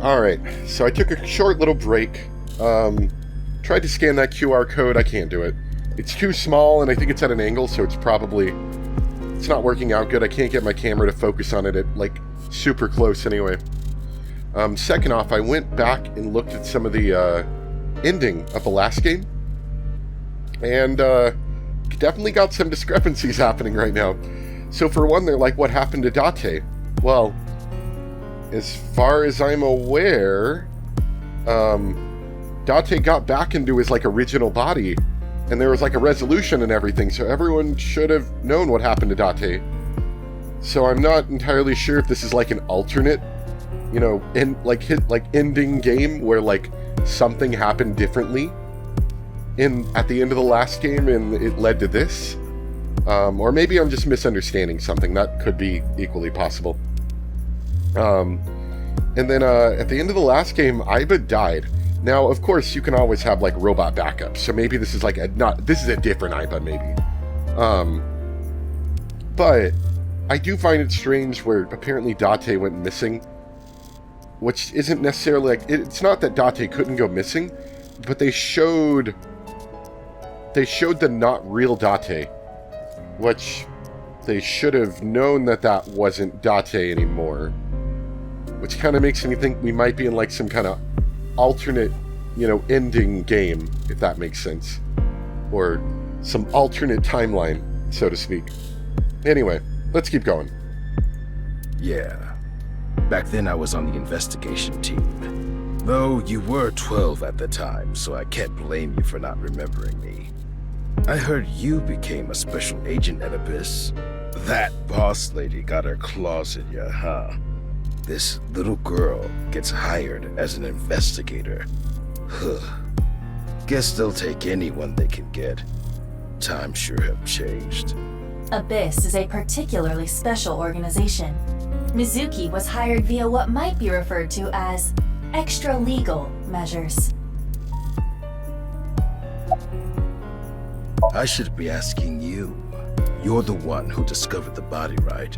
Alright, so I took a short little break. Tried to scan that QR code, I can't do it. It's too small, and I think it's at an angle, so it's not working out good. I can't get my camera to focus on it at, like, super close anyway. Second off, I went back and looked at some of the, ending of the last game. And, definitely got some discrepancies happening right now. So for one, they're like, what happened to Date? Well, as far as I'm aware, Date got back into his, like, original body, and there was, like, a resolution and everything, so everyone should have known what happened to Date. So I'm not entirely sure if this is, like, an alternate, you know, ending game where, like, something happened differently at the end of the last game and it led to this. Or maybe I'm just misunderstanding something. That could be equally possible. And then at the end of the last game, Iba died. Now, of course, you can always have, like, robot backups. So maybe this is like this is a different Iba, maybe. But I do find it strange where apparently Date went missing, which isn't necessarily like, it's not that Date couldn't go missing, but they showed the not real Date, which they should have known that wasn't Date anymore, which kind of makes me think we might be in, like, some kind of alternate, you know, ending game, if that makes sense, or some alternate timeline, so to speak. Anyway, let's keep going. Yeah. Back then I was on the investigation team. Though you were 12 at the time, so I can't blame you for not remembering me. I heard you became a special agent at Abyss. That boss lady got her claws in you, huh? This little girl gets hired as an investigator. Huh. Guess they'll take anyone they can get. Times sure have changed. Abyss is a particularly special organization. Mizuki was hired via what might be referred to as extra-legal measures. I should be asking you. You're the one who discovered the body, right?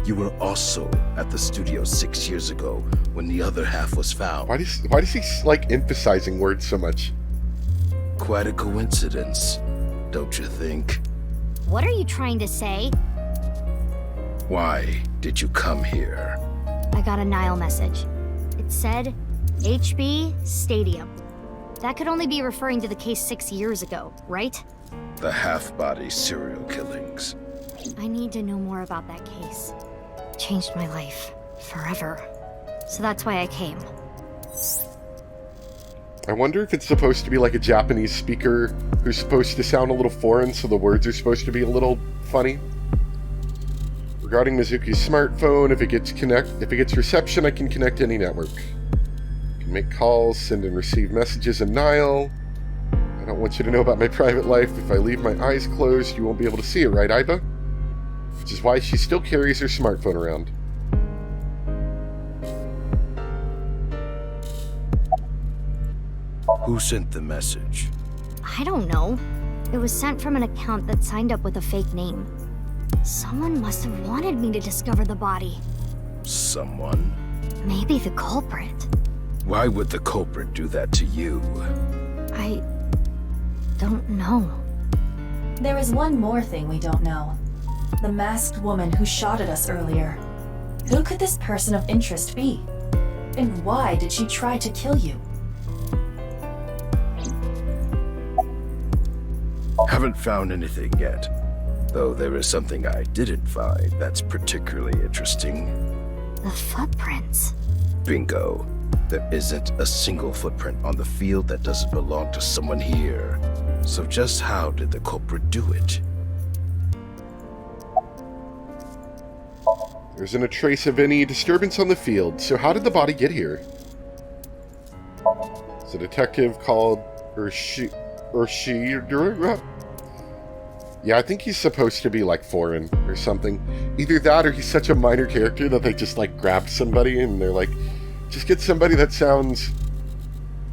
You were also at the studio 6 years ago when the other half was found. Why does he like emphasizing words so much? Quite a coincidence, don't you think? What are you trying to say? Why did you come here? I got a Nile message. It said, HB Stadium. That could only be referring to the case 6 years ago, right? The half-body serial killings. I need to know more about that case. Changed my life. Forever. So that's why I came. I wonder if it's supposed to be like a Japanese speaker who's supposed to sound a little foreign, so the words are supposed to be a little funny. Regarding Mizuki's smartphone, if it gets reception, I can connect to any network. I can make calls, send and receive messages in Nile. I don't want you to know about my private life. If I leave my eyes closed, you won't be able to see it, right, Iba? Which is why she still carries her smartphone around. Who sent the message? I don't know. It was sent from an account that signed up with a fake name. Someone must have wanted me to discover the body. Someone? Maybe the culprit. Why would the culprit do that to you? I don't know. There is one more thing we don't know. The masked woman who shot at us earlier. Who could this person of interest be? And why did she try to kill you? Haven't found anything yet. Though there is something I didn't find that's particularly interesting. The footprints. Bingo. There isn't a single footprint on the field that doesn't belong to someone here. So just how did the culprit do it? There isn't a trace of any disturbance on the field, so how did the body get here? It's a detective called Yeah, I think he's supposed to be, like, foreign or something. Either that or he's such a minor character that they just, like, grabbed somebody and they're like, just get somebody that sounds,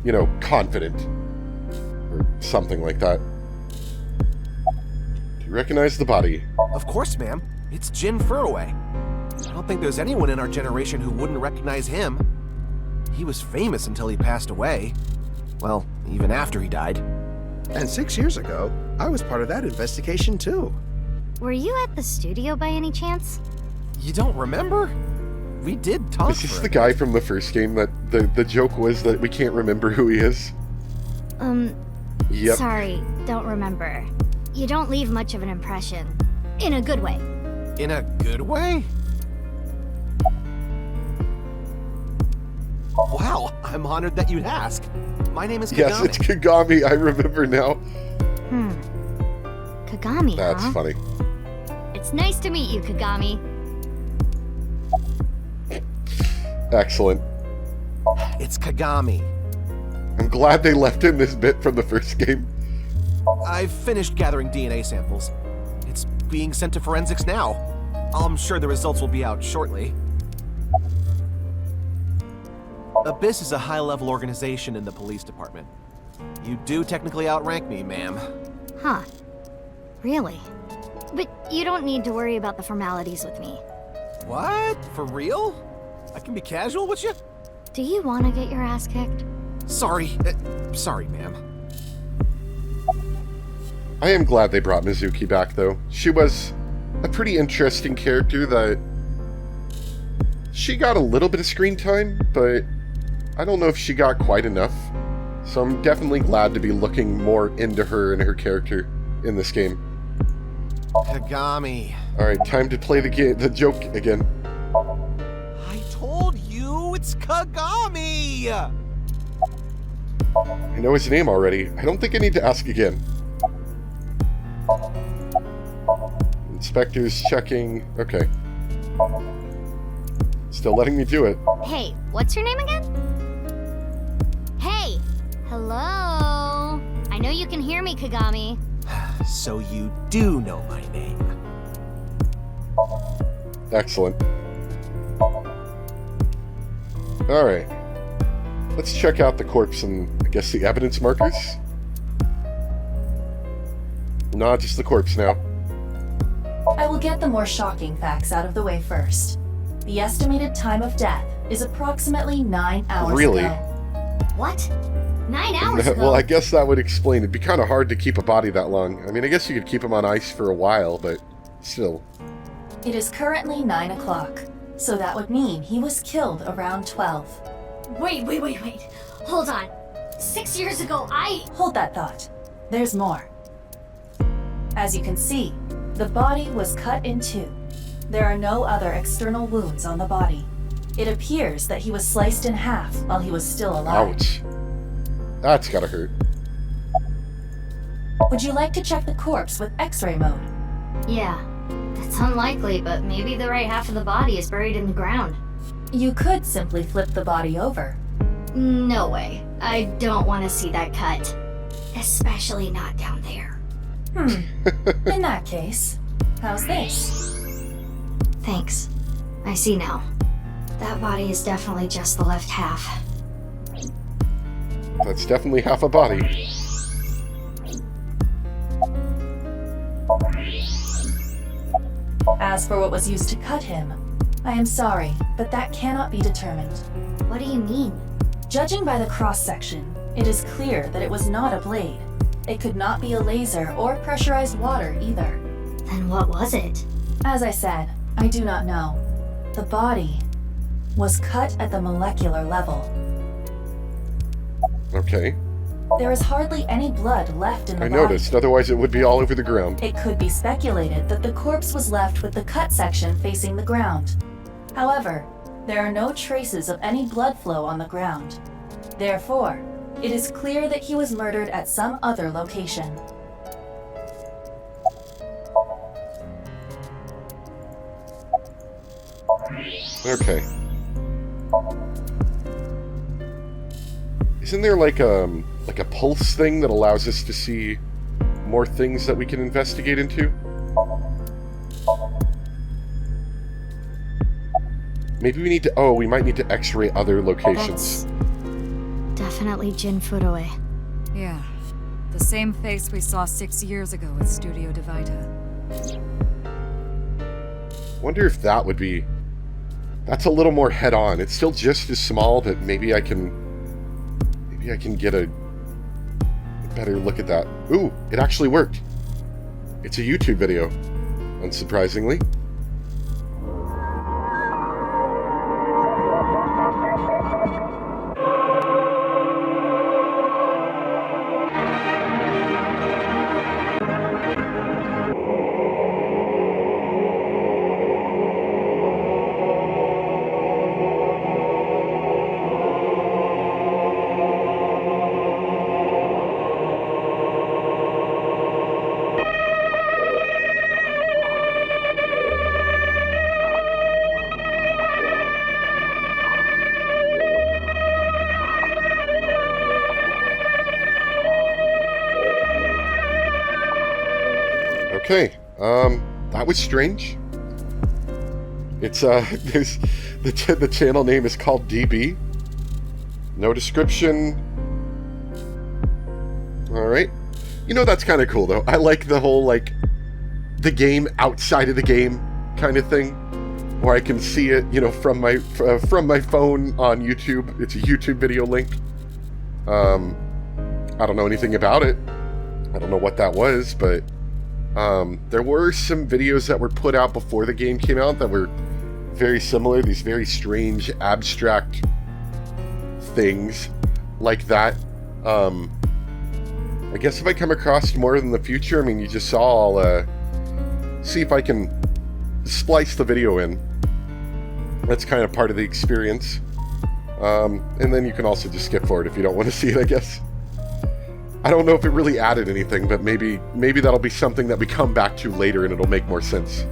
you know, confident. Or something like that. Do you recognize the body? Of course, ma'am. It's Jin Furroway. I don't think there's anyone in our generation who wouldn't recognize him. He was famous until he passed away. Well, even after he died. And 6 years ago, I was part of that investigation too. Were you at the studio by any chance? You don't remember? We did talk Is this for the a guy from the first game that the joke was that we can't remember who he is? Yep. Sorry, don't remember. You don't leave much of an impression. In a good way. In a good way? Wow, I'm honored that you'd ask. My name is Kagami. Yes, it's Kagami. I remember now. Kagami, That's huh? funny. It's nice to meet you, Kagami. Excellent. It's Kagami. I'm glad they left in this bit from the first game. I've finished gathering DNA samples. It's being sent to forensics now. I'm sure the results will be out shortly. Abyss is a high-level organization in the police department. You do technically outrank me, ma'am. Huh. Really? But you don't need to worry about the formalities with me. What? For real? I can be casual with you? Do you want to get your ass kicked? Sorry. Sorry, ma'am. I am glad they brought Mizuki back, though. She was a pretty interesting character that... She got a little bit of screen time, but I don't know if she got quite enough. So I'm definitely glad to be looking more into her and her character in this game. Kagami. Alright, time to play the joke again. I told you it's Kagami! I know his name already. I don't think I need to ask again. Inspector's checking. Okay. Still letting me do it. Hey, what's your name again? Hey! Hello? I know you can hear me, Kagami. So you do know my name. Excellent. Alright. Let's check out the corpse and, I guess, the evidence markers. Nah, just the corpse now. I will get the more shocking facts out of the way first. The estimated time of death is approximately 9 hours Really? ago. What? 9 hours ago? Well, I guess that would explain. It'd be kind of hard to keep a body that long. I mean, I guess you could keep him on ice for a while, but still. It is currently 9 o'clock, so that would mean he was killed around 12. Wait. Hold on. 6 years ago, Hold that thought. There's more. As you can see, the body was cut in two. There are no other external wounds on the body. It appears that he was sliced in half while he was still alive. Ouch. That's gotta hurt. Would you like to check the corpse with X-ray mode? Yeah. It's unlikely, but maybe the right half of the body is buried in the ground. You could simply flip the body over. No way. I don't want to see that cut. Especially not down there. In that case, how's this? Thanks. I see now. That body is definitely just the left half. That's definitely half a body. As for what was used to cut him, I am sorry, but that cannot be determined. What do you mean? Judging by the cross-section, it is clear that it was not a blade. It could not be a laser or pressurized water either. Then what was it? As I said, I do not know. The body was cut at the molecular level. Okay. There is hardly any blood left in the I body. noticed, otherwise it would be all over the ground. It could be speculated that the corpse was left with the cut section facing the ground. However, there are no traces of any blood flow on the ground. Therefore, it is clear that he was murdered at some other location. Okay. Isn't there like a pulse thing that allows us to see more things that we can investigate into? Maybe we need to... Oh, we might need to x-ray other locations. That's definitely Jin Fudoe. Yeah. The same face we saw 6 years ago at Studio DeVita. Wonder if that would be That's a little more head-on. It's still just as small, but maybe I can get a better look at that. Ooh, it actually worked. It's a YouTube video, unsurprisingly. Okay, that was strange. It's, there's, the channel name is called DB. No description. Alright. You know, that's kind of cool, though. I like the whole, like, the game outside of the game kind of thing, where I can see it, you know, from my phone on YouTube. It's a YouTube video link. I don't know anything about it. I don't know what that was, but there were some videos that were put out before the game came out that were very similar, these very strange, abstract things like that. I guess if I come across more in the future, I mean, you just saw, I'll see if I can splice the video in. That's kind of part of the experience. And then you can also just skip forward if you don't want to see it, I guess. I don't know if it really added anything, but maybe that'll be something that we come back to later and it'll make more sense.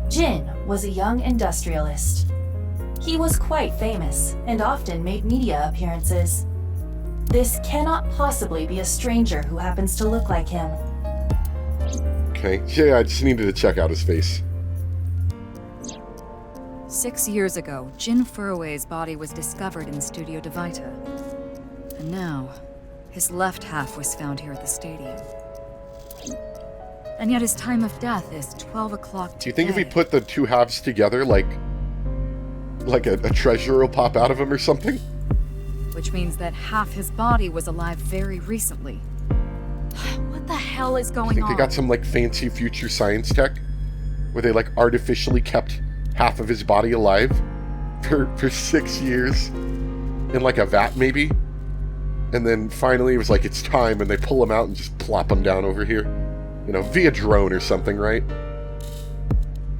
Jin was a young industrialist. He was quite famous and often made media appearances. This cannot possibly be a stranger who happens to look like him. Okay, yeah, I just needed to check out his face. 6 years ago, Jin Furue's body was discovered in Studio DeVita. And now, his left half was found here at the stadium. And yet his time of death is 12 o'clock today. Do you think if we put the two halves together, like a treasure will pop out of him or something? Which means that half his body was alive very recently. What the hell is going on? I think they got some, like, fancy future science tech where they, like, artificially kept half of his body alive for 6 years in, like, a vat, maybe? And then finally it was like, it's time, and they pull him out and just plop him down over here. You know, via drone or something, right?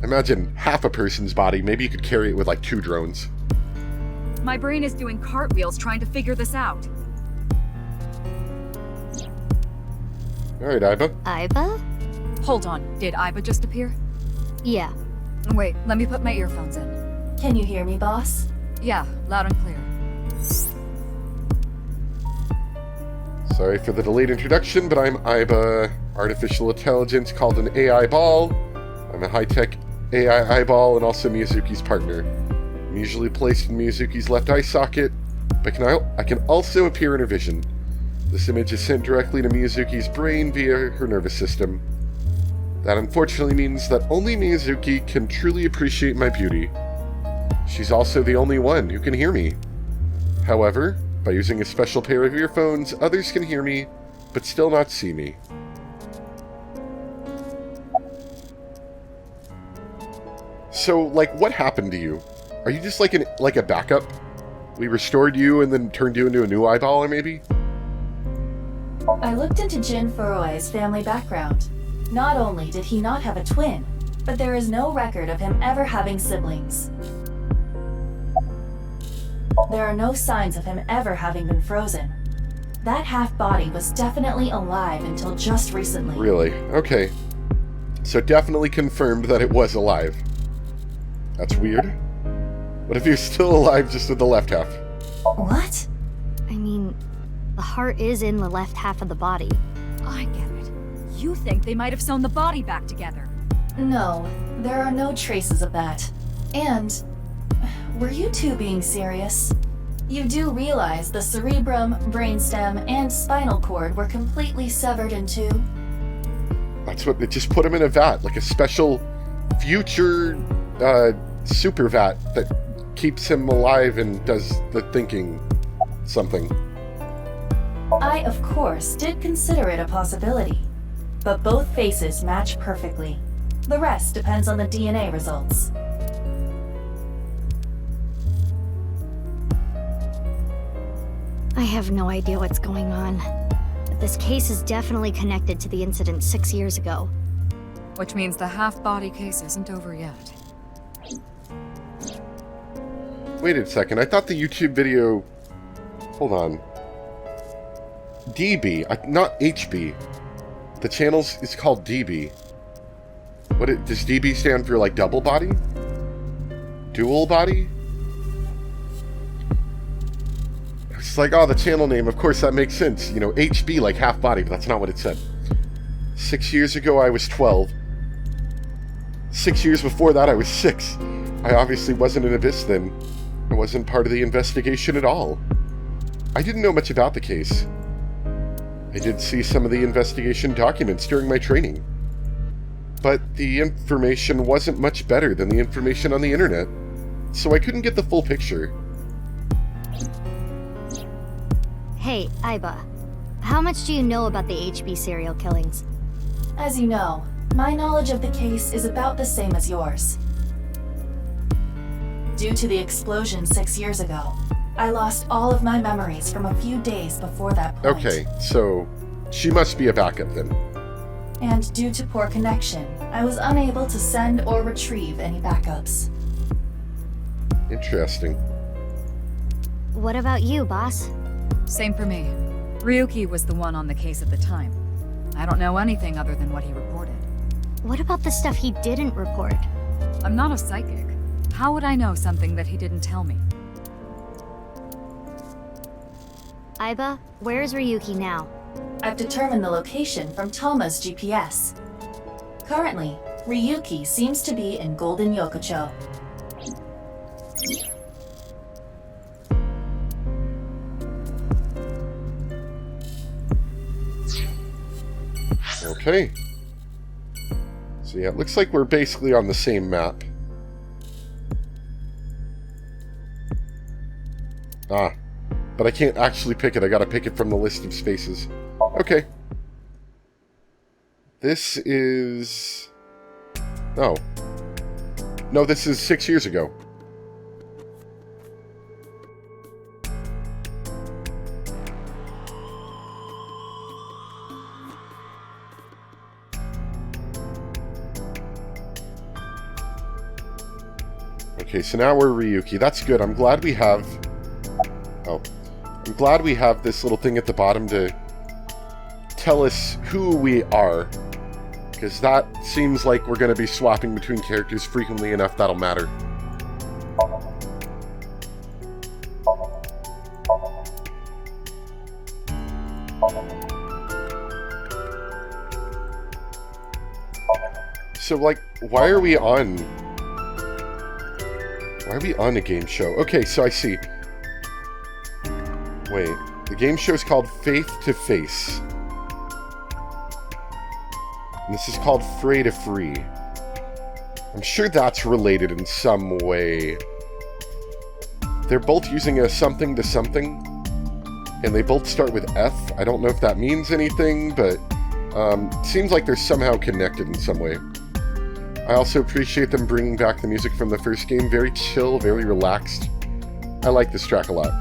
Imagine half a person's body. Maybe you could carry it with, like, 2 drones. My brain is doing cartwheels trying to figure this out. Alright, Iba. Iba? Hold on, did Iba just appear? Yeah. Wait, let me put my earphones in. Can you hear me, boss? Yeah, loud and clear. Sorry for the delayed introduction, but I'm Iba, artificial intelligence called an AI ball. I'm a high-tech AI eyeball and also Miyazuki's partner. I'm usually placed in Miyazuki's left eye socket, but I can also appear in her vision. This image is sent directly to Miyazuki's brain via her nervous system. That unfortunately means that only Miyazuki can truly appreciate my beauty. She's also the only one who can hear me. However, by using a special pair of earphones, others can hear me, but still not see me. So, like, what happened to you? Are you just like a backup? We restored you and then turned you into a new eyeballer, maybe? I looked into Jin Furue's family background. Not only did he not have a twin, but there is no record of him ever having siblings. There are no signs of him ever having been frozen. That half-body was definitely alive until just recently. Really? Okay. So definitely confirmed that it was alive. That's weird. What if he was still alive just with the left half? What? I mean, the heart is in the left half of the body. I get it. You think they might have sewn the body back together. No, there are no traces of that. And, were you two being serious? You do realize the cerebrum, brainstem, and spinal cord were completely severed in two? That's what, it just put him in a vat, like a special future super vat that keeps him alive and does the thinking something. I, of course, did consider it a possibility, but both faces match perfectly. The rest depends on the DNA results. I have no idea what's going on, but this case is definitely connected to the incident 6 years ago. Which means the half-body case isn't over yet. Wait a second, I thought the YouTube video... Hold on. DB, not HB. The channel is called DB. Does DB stand for, like, double body? Dual body? It's like, oh, the channel name, of course that makes sense. You know, HB, like half body, but that's not what it said. 6 years ago, I was 12. 6 years before that, I was 6. I obviously wasn't an Abyss then. I wasn't part of the investigation at all. I didn't know much about the case. I did see some of the investigation documents during my training. But the information wasn't much better than the information on the internet, so I couldn't get the full picture. Hey, Aiba. How much do you know about the HB serial killings? As you know, my knowledge of the case is about the same as yours. Due to the explosion 6 years ago, I lost all of my memories from a few days before that point. Okay, so she must be a backup then. And due to poor connection, I was unable to send or retrieve any backups. Interesting. What about you, boss? Same for me. Ryuki was the one on the case at the time. I don't know anything other than what he reported. What about the stuff he didn't report? I'm not a psychic. How would I know something that he didn't tell me? Aiba, where's Ryuki now? I've determined the location from Toma's GPS. Currently, Ryuki seems to be in Golden Yokocho. Okay. So yeah, it looks like we're basically on the same map. Ah. But I can't actually pick it. I gotta pick it from the list of spaces. Okay. This is... Oh. No, this is 6 years ago. Okay, so now we're Ryuki. That's good. I'm glad we have... Oh. I'm glad we have this little thing at the bottom to tell us who we are. Because that seems like we're going to be swapping between characters frequently enough that'll matter. So, like, why are we on a game show? Okay, so I see. Wait, the game show is called Faith to Face. And this is called Fray to Free. I'm sure that's related in some way. They're both using a something to something, and they both start with F. I don't know if that means anything, but it seems like they're somehow connected in some way. I also appreciate them bringing back the music from the first game. Very chill, very relaxed. I like this track a lot.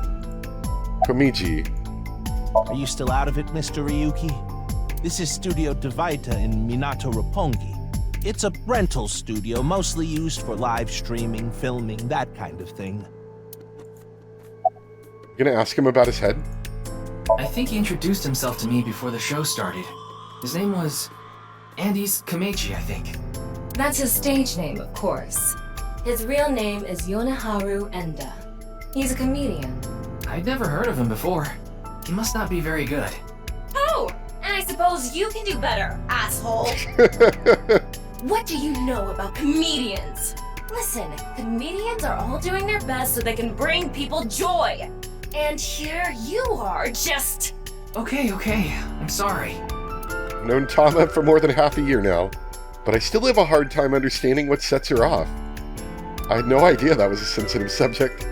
Komiji. Are you still out of it, Mr. Ryuki? This is Studio Divita in Minato Roppongi. It's a rental studio, mostly used for live streaming, filming, that kind of thing. You gonna ask him about his head? I think he introduced himself to me before the show started. His name was... Andes Kamechi, I think. That's his stage name, of course. His real name is Yoneharu Enda. He's a comedian. I'd never heard of him before. He must not be very good. Oh! And I suppose you can do better, asshole! What do you know about comedians? Listen, comedians are all doing their best so they can bring people joy. And here you are, just... Okay, I'm sorry. I've known Tama for more than half a year now. but I still have a hard time understanding what sets her off. I had no idea that was a sensitive subject.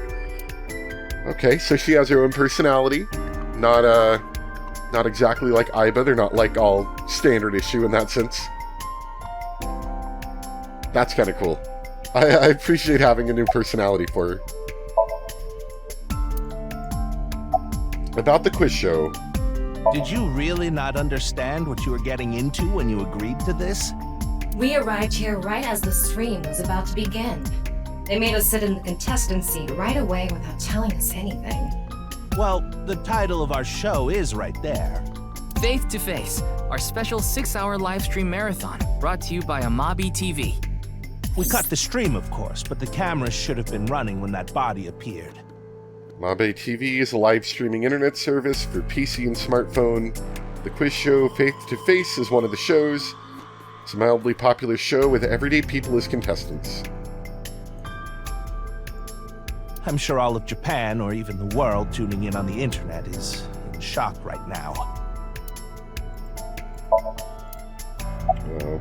Okay, so she has her own personality. Not exactly like Aiba. They're not like all standard issue in that sense. That's kind of cool. I appreciate having a new personality for her. About the quiz show. Did you really not understand what you were getting into when you agreed to this? We arrived here right as the stream was about to begin. They made us sit in the contestant seat right away without telling us anything. Well, the title of our show is right there. Faith to Face, our special 6-hour live stream marathon, brought to you by Amabi TV. We cut the stream, of course, but the cameras should have been running when that body appeared. Mabe TV is a live streaming internet service for PC and smartphone. The quiz show Faith to Face is one of the shows. It's a mildly popular show with everyday people as contestants. I'm sure all of Japan, or even the world, tuning in on the internet is in shock right now.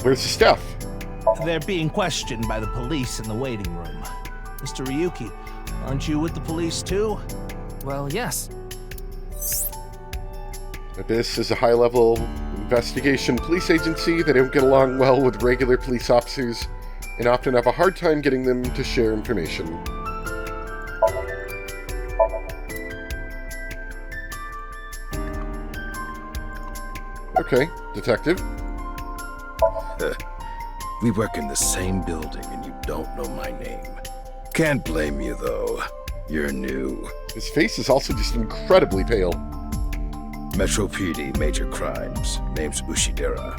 Where's the staff? They're being questioned by the police in the waiting room. Mr. Ryuki, aren't you with the police too? Well, yes. Abyss is a high-level investigation police agency. They don't get along well with regular police officers and often have a hard time getting them to share information. Okay, detective. We work in the same building and you don't know my name. Can't blame you though. You're new. His face is also just incredibly pale. Metro PD, major crimes. Name's Ushidera.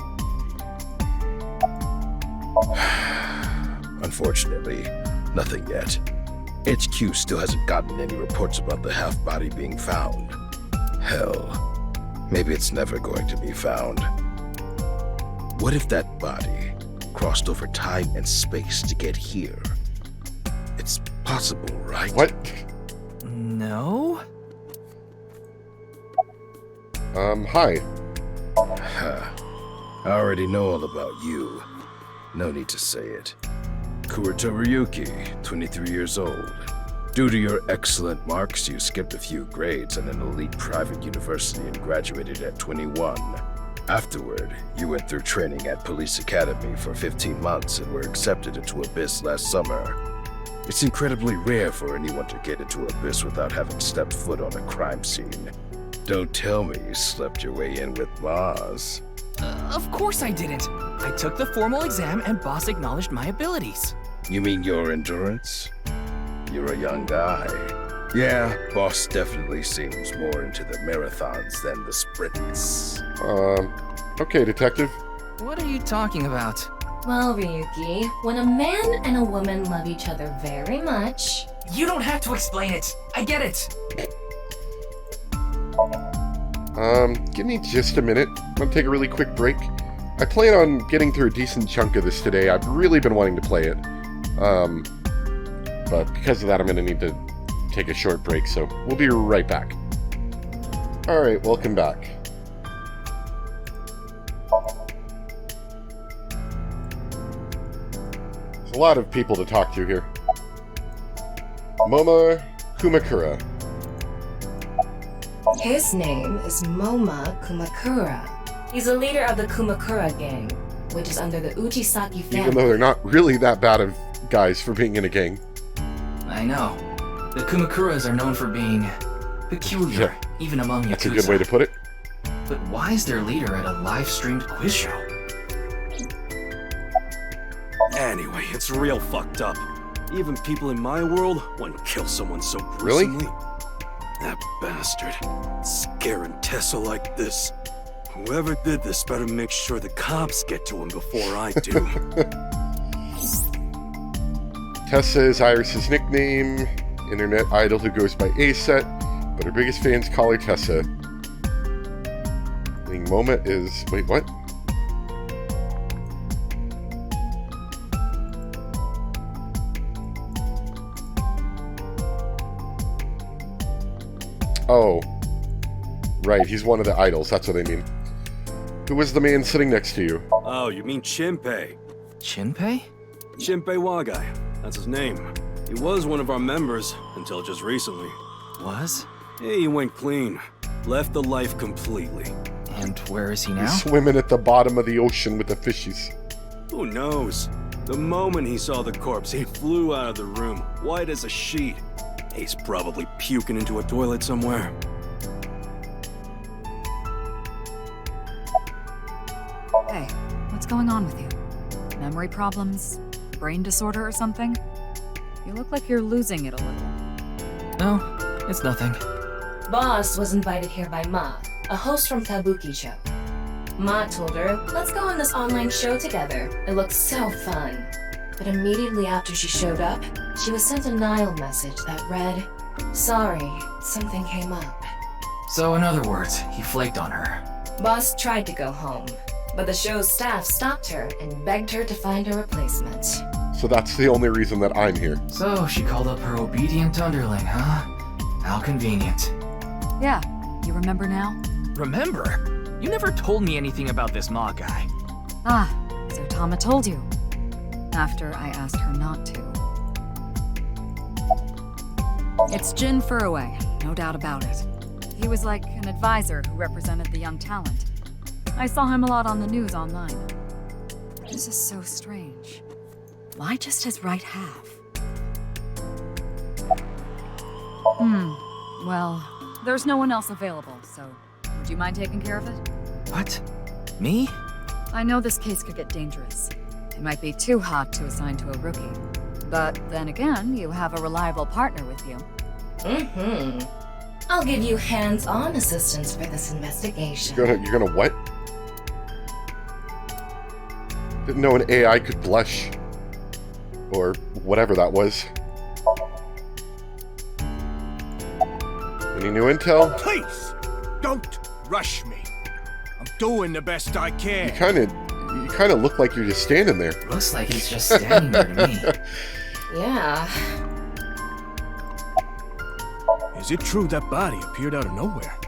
Unfortunately, nothing yet. HQ still hasn't gotten any reports about the half-body being found. Hell, maybe it's never going to be found. What if that body crossed over time and space to get here? It's possible, right? What? No? Hi. I already know all about you. No need to say it. Kurita Ryuki, 23 years old. Due to your excellent marks, you skipped a few grades in an elite private university and graduated at 21. Afterward, you went through training at Police Academy for 15 months and were accepted into Abyss last summer. It's incredibly rare for anyone to get into Abyss without having stepped foot on a crime scene. Don't tell me you slept your way in with Boss. Of course I didn't. I took the formal exam and Boss acknowledged my abilities. You mean your endurance? You're a young guy. Yeah, Boss definitely seems more into the marathons than the sprints. Okay, detective. What are you talking about? Well, Ryuki, when a man and a woman love each other very much... You don't have to explain it. I get it. Give me just a minute. I'm gonna take a really quick break. I plan on getting through a decent chunk of this today. I've really been wanting to play it. But because of that, I'm gonna need to take a short break, so we'll be right back. Alright, welcome back. There's a lot of people to talk to here. Moma Kumakura. His name is Moma Kumakura. He's a leader of the Kumakura gang, which is under the Uchisaki family. Even though they're not really that bad of guys for being in a gang. I know. The Kumakuras are known for being peculiar, Yeah, even among Yakuza. that's a good way to put it. But why is their leader at a live-streamed quiz show? Anyway, it's real fucked up. Even people in my world wouldn't kill someone so Really? gruesomely. That bastard. Scaring Tessa like this. Whoever did this better make sure the cops get to him before I do. Tessa is Iris's nickname, internet idol who goes by A-Set, but her biggest fans call her Tessa. I think Moma is... Wait, what? Oh. Right, he's one of the idols, that's what I mean. Who was the man sitting next to you? Oh, you mean Shinpei? Shinpei? Shinpei Wagai, that's his name. He was one of our members until just recently. Was? He went clean. Left the life completely. And where is he now? He's swimming at the bottom of the ocean with the fishies. Who knows? The moment he saw the corpse, he flew out of the room, white as a sheet. He's probably puking into a toilet somewhere. Hey, what's going on with you? Memory problems? Brain disorder or something? You look like you're losing it a little. No, it's nothing. Boss was invited here by Ma, a host from Kabuki show. Ma told her, let's go on this online show together. It looks so fun. But immediately after she showed up, she was sent a Nile message that read, sorry, something came up. So in other words, he flaked on her. Boss tried to go home, but the show's staff stopped her and begged her to find a replacement. So that's the only reason that I'm here. So she called up her obedient underling, huh? How convenient. Yeah, you remember now? Remember? You never told me anything about this Ma guy. Ah, so Tama told you. After I asked her not to. It's Jin Furroway, no doubt about it. He was like an advisor who represented the young talent. I saw him a lot on the news online. This is so strange. Why just his right half? Well, there's no one else available, so would you mind taking care of it? What? Me? I know this case could get dangerous. It might be too hot to assign to a rookie. But then again, you have a reliable partner with you. I'll give you hands-on assistance for this investigation. You're gonna what? Didn't know an AI could blush. Or whatever that was. Any new intel? Please, don't rush me. I'm doing the best I can. You kind of look like you're just standing there. Looks like he's just standing there to me. Yeah. Is it true that body appeared out of nowhere?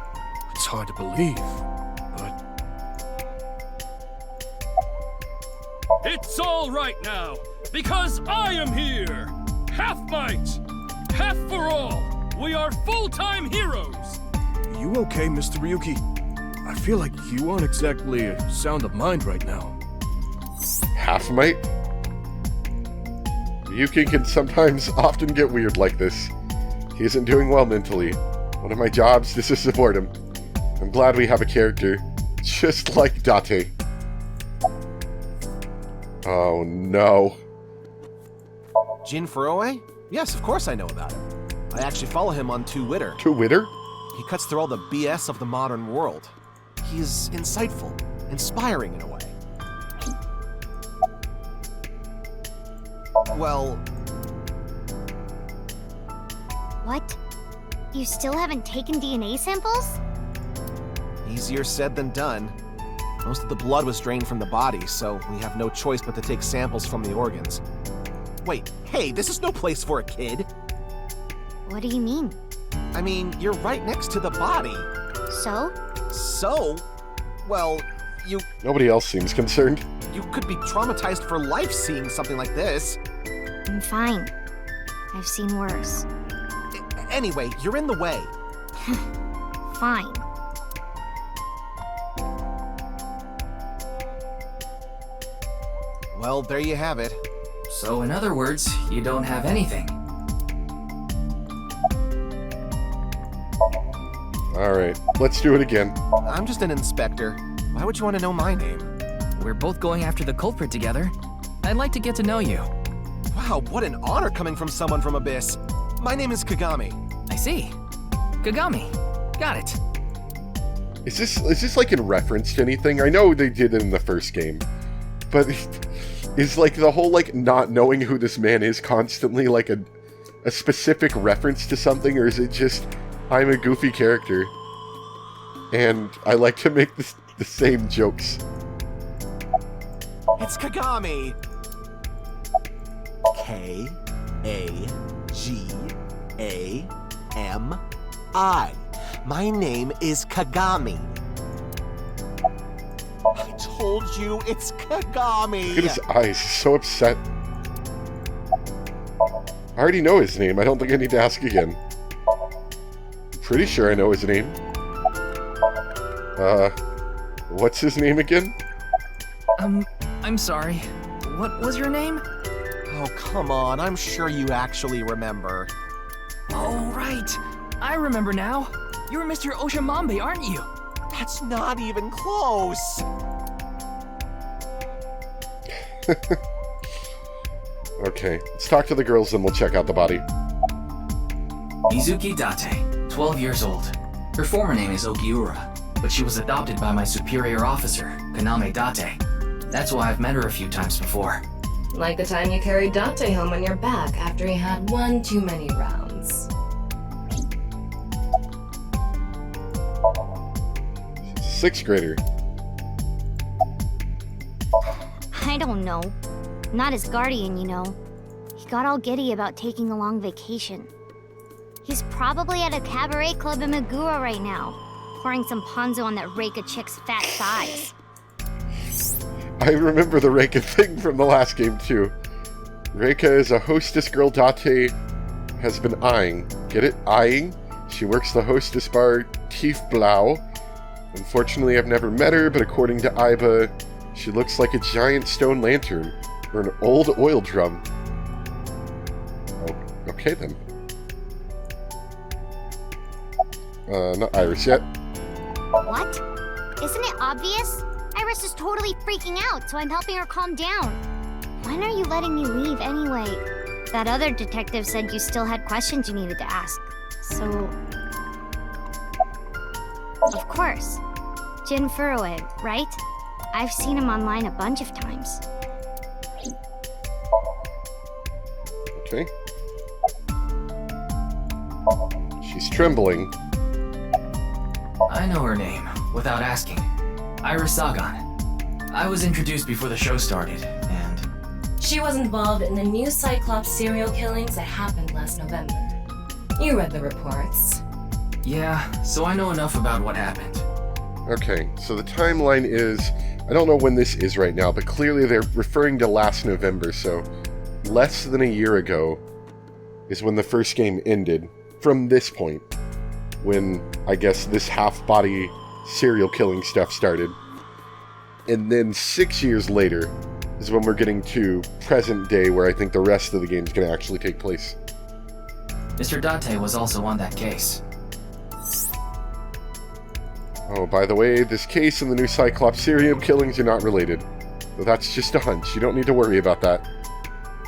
It's hard to believe, but... It's all right now, because I am here! Half might! Half for all! We are full-time heroes! You okay, Mr. Ryuki? I feel like you aren't exactly sound of mind right now. Half might? Ryuki can sometimes often get weird like this. He isn't doing well mentally. One of my jobs is to support him. I'm glad we have a character just like Date. Oh no. Jin Furroway? Yes, of course I know about him. I actually follow him on Twitter. Twitter? He cuts through all the BS of the modern world. He's insightful, inspiring in a way. Well... What? You still haven't taken DNA samples? Easier said than done. Most of the blood was drained from the body, so we have no choice but to take samples from the organs. Wait, hey, this is no place for a kid! What do you mean? I mean, you're right next to the body. So? So? Well, Nobody else seems concerned. you could be traumatized for life seeing something like this. I'm fine. I've seen worse. Anyway, you're in the way. Fine. Well, there you have it. So in other words, you don't have anything. Alright, let's do it again. I'm just an inspector. Why would you want to know my name? We're both going after the culprit together. I'd like to get to know you. Wow, what an honor coming from someone from Abyss. My name is Kagami. I see. Kagami. Got it. Is this like in reference to anything? I know they did it in the first game, but is like the whole like not knowing who this man is constantly like a specific reference to something, or is it just I'm a goofy character and I like to make the same jokes? It's Kagami. K-A-G-A-M-I. My name is Kagami. I told you it's Kagami! Look at his eyes. He's so upset. I already know his name. I don't think I need to ask again. Pretty sure I know his name. What's his name again? I'm sorry. What was your name? Oh, come on. I'm sure you actually remember. Oh, right. I remember now. You're Mr. Oshamambe, aren't you? That's not even close. Okay, let's talk to the girls and we'll check out the body. Mizuki Date, 12 years old. Her former name is Ogiura, but she was adopted by my superior officer, Kaname Date. That's why I've met her a few times before. Like the time you carried Date home on your back after he had one too many rounds. Sixth grader. I don't know. Not his guardian, you know. He got all giddy about taking a long vacation. He's probably at a cabaret club in Meguro right now, pouring some ponzu on that Reika chick's fat thighs. I remember the Reika thing from the last game, too. Reika is a hostess girl Date has been eyeing. Get it? Eyeing? She works the hostess bar Tiefblau. Unfortunately, I've never met her, but according to Aiba, she looks like a giant stone lantern, or an old oil drum. Oh, okay then. Not Iris yet. What? Isn't it obvious? Iris is totally freaking out, so I'm helping her calm down. When are you letting me leave anyway? That other detective said you still had questions you needed to ask. So... Of course. Jin Furue, right? I've seen him online a bunch of times. Okay. She's trembling. I know her name, without asking. Iris Sagan. I was introduced before the show started, and... She was involved in the new Cyclops serial killings that happened last November. You read the reports. Yeah, so I know enough about what happened. Okay, so the timeline is... I don't know when this is right now, but clearly they're referring to last November, so... less than a year ago is when the first game ended. From this point, when, I guess, this half-body serial killing stuff started. And then 6 years later is when we're getting to present day, where I think the rest of the game is going to actually take place. Mr. Date was also on that case. Oh, by the way, this case and the new Cyclops serial killings are not related. So that's just a hunch. You don't need to worry about that.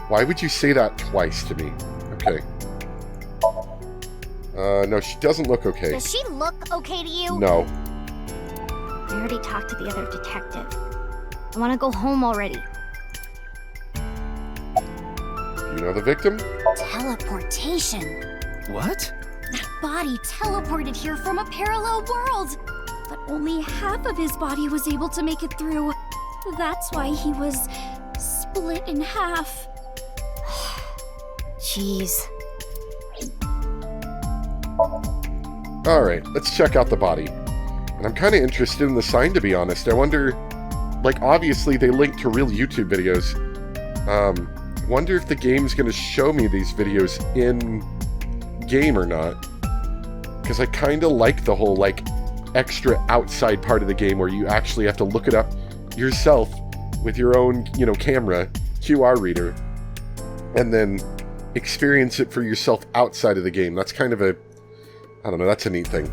Why would you say that twice to me? Okay. No, she doesn't look okay. Does she look okay to you? No. I already talked to the other detective. I want to go home already. You know the victim? Teleportation. What? That body teleported here from a parallel world. But only half of his body was able to make it through. That's why he was split in half. Jeez. Alright, let's check out the body. And I'm kind of interested in the sign, to be honest. I wonder, like, obviously they link to real YouTube videos. Wonder if the game's going to show me these videos in game or not. Because I kind of like the whole, like, extra outside part of the game where you actually have to look it up yourself with your own, you know, camera, QR reader, and then experience it for yourself outside of the game. That's kind of a, I don't know, that's a neat thing.